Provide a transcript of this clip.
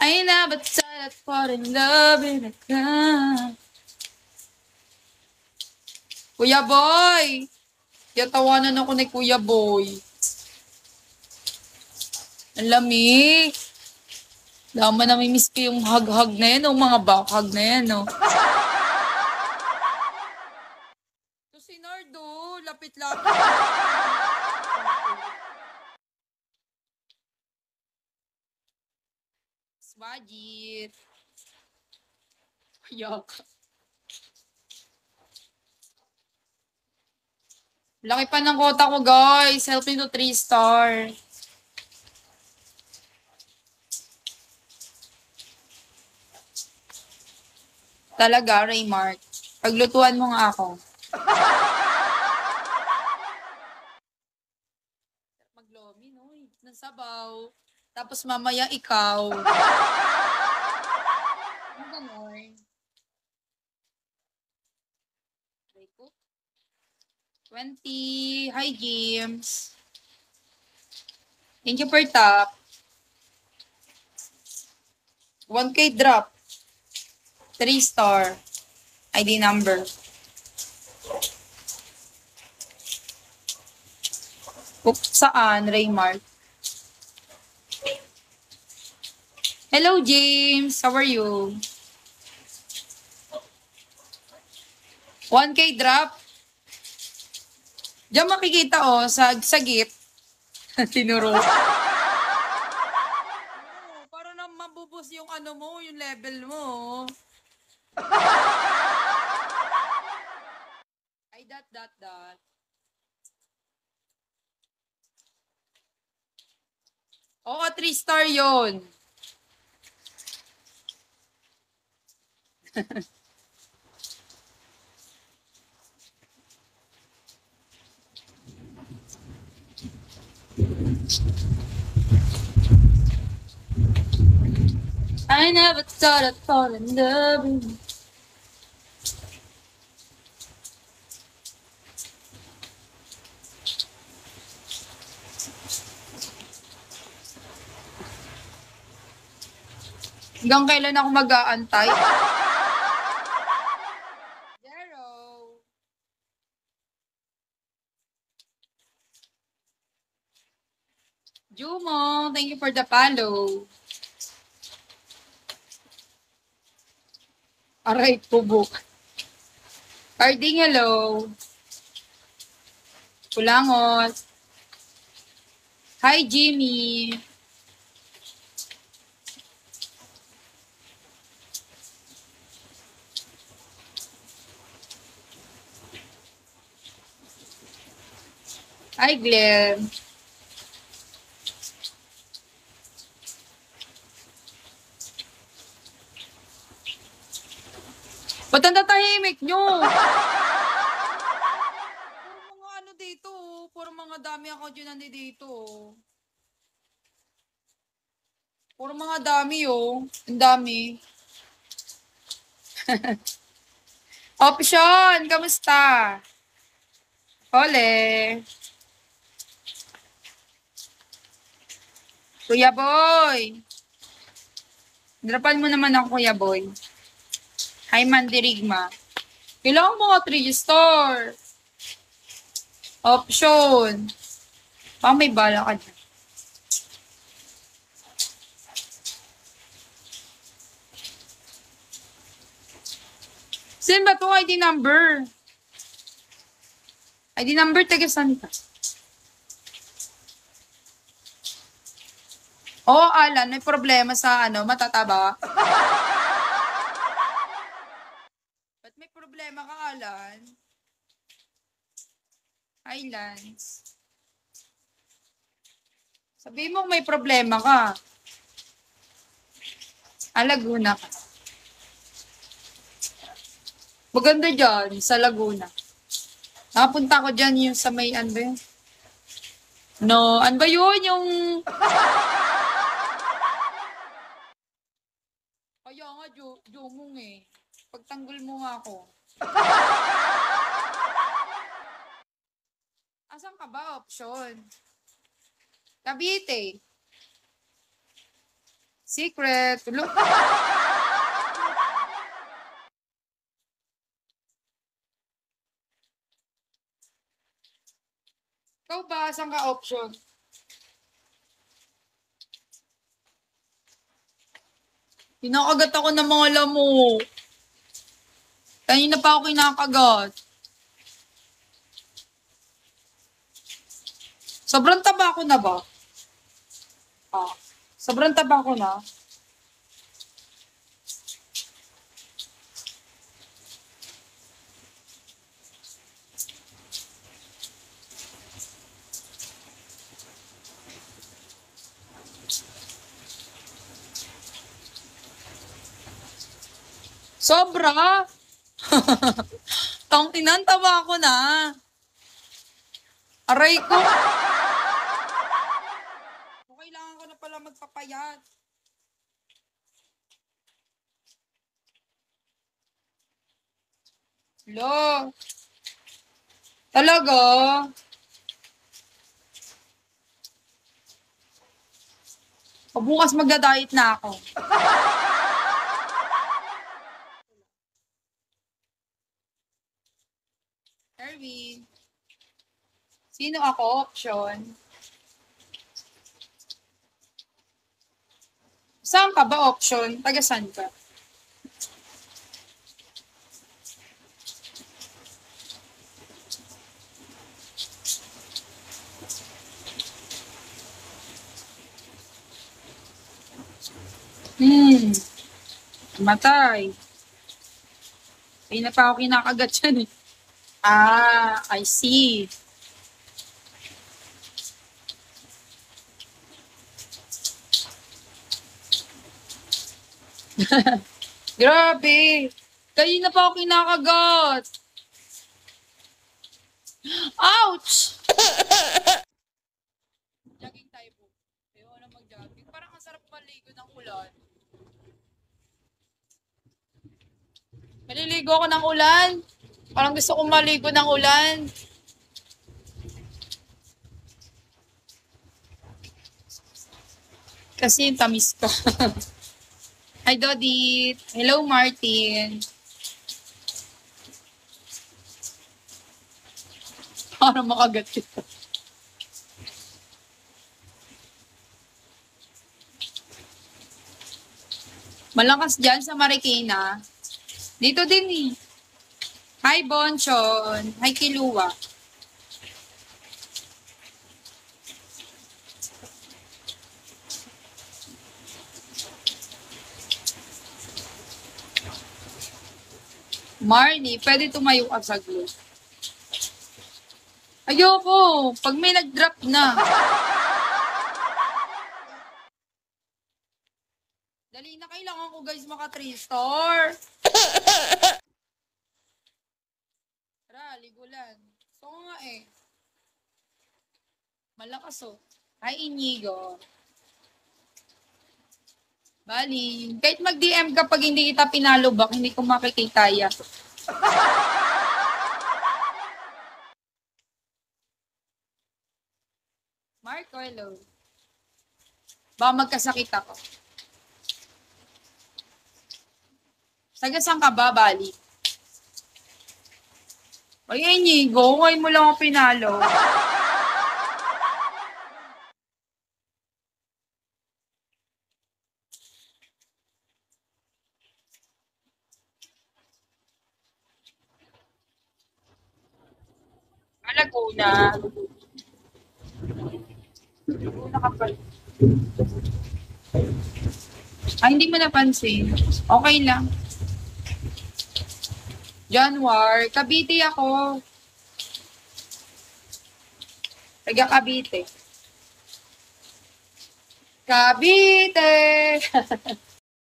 I never thought I'd fall in love in a gun. Kuya Boy! Yatawanan ako ni Kuya Boy. Ang lamig. Lama na may miss ko yung hug-hug na yan, o mga back-hug na yan, no? So, si Nardo, lapit-lapit. Swagit. Yak. Laki pa ng kota ko, guys. Help me to 3-star. Talaga, Raymark. Paglutuan mo nga ako. Maglomi, no? Ng sabaw. Tapos mamaya ikaw. Ano ganon? 20. Hi, James. Thank you for top. 1K drop. 3-star. ID number. Saan? Raymark. Hello, James. How are you? 1K drop. Diyan makikita, oh, sa gift. Tinuro. Para na mabubos yung ano mo, yung level mo. Ay, dot. Oo, 3-star yun. I never thought I'd fall in love with you. Hanggang kailan ako mag-aantay? Zero. Jumo, thank you for the follow. Aray, pubok. Carding, hello. Kulangot. Hi, Jimmy. Hi, Glenn. Ba't ang tatahimik nyo? Puro mga ano dito, puro mga dami ako dyan nandito. Puro mga dami, oh. Ang dami. Option, kamusta? Ole. Kuya Boy. Drapan mo naman ako, Kuya Boy. Hi, Mandirigma. Kailangan mo nga 3-star. Option. Baka may bala ka dyan. Saan ba ito ID number? ID number, taga saan ka? Oo, Alan, may problema sa ano, matataba. Ba't may problema ka, Alan? Highlands. Sabihin mo may problema ka. Laguna ka. Maganda dyan, sa Laguna. Nakapunta ko dyan yung sa may, ano ba yun? No, ano ba yun? Yung... Kaya nga, Jomong eh. Pagtanggol mo nga ako. Asan ka ba? Option. Cavite. Secret. Look. Ikaw ba? Saan ka option? Kinakagat ako ng mga lamok. Kanina pa ako kinakagat. Sobrang taba ko na ba? Ah, sobrang taba ko na. Sobra! Tangkinan, taba ko na. Aray ko. Kailangan ko na pala magpapayat. Lo. Talaga? O bukas magda-diet na ako. Erwin. Sino ako? Option. Saan ka ba option? Taga saan ka? Matay. Ay na pa ako kinakagat yan eh. Ah, I see. Grabe. Kanina pa ako kinakagat. Ouch! Jogging tayo po. Ayaw na mag-jogging. Parang ang sarap maligo ng ulan. Maliligo ako ng ulan. Parang gusto kong maligo ng ulan. Kasi yung tamis ko. Hi, Dodit. Hello, Martin. Para makagat kita. Malakas dyan sa Marikina. Dito din eh. Hi, Bonchon. Hi, Kilua. Marnie, pwede tumayo ka saglit. Ayoko. Pag may nag-drop na. Dali na, kailangan ko guys maka 3-star. Tara, ligulan. So nga eh. Malakas oh. Hi, Inigo. Bali, kahit mag-DM ka pag hindi kita pinalubak, hindi ko makikita ya. Marco, hello. Baka magkasakit ako. Taga saan ka ba, Bali? Ay, Inigo, ngayon mo lang ako pinalo. Laguna. Laguna ka pa. Ay, hindi mo napansin. Okay lang. January, Cavite ako. Taga Cavite. Cavite!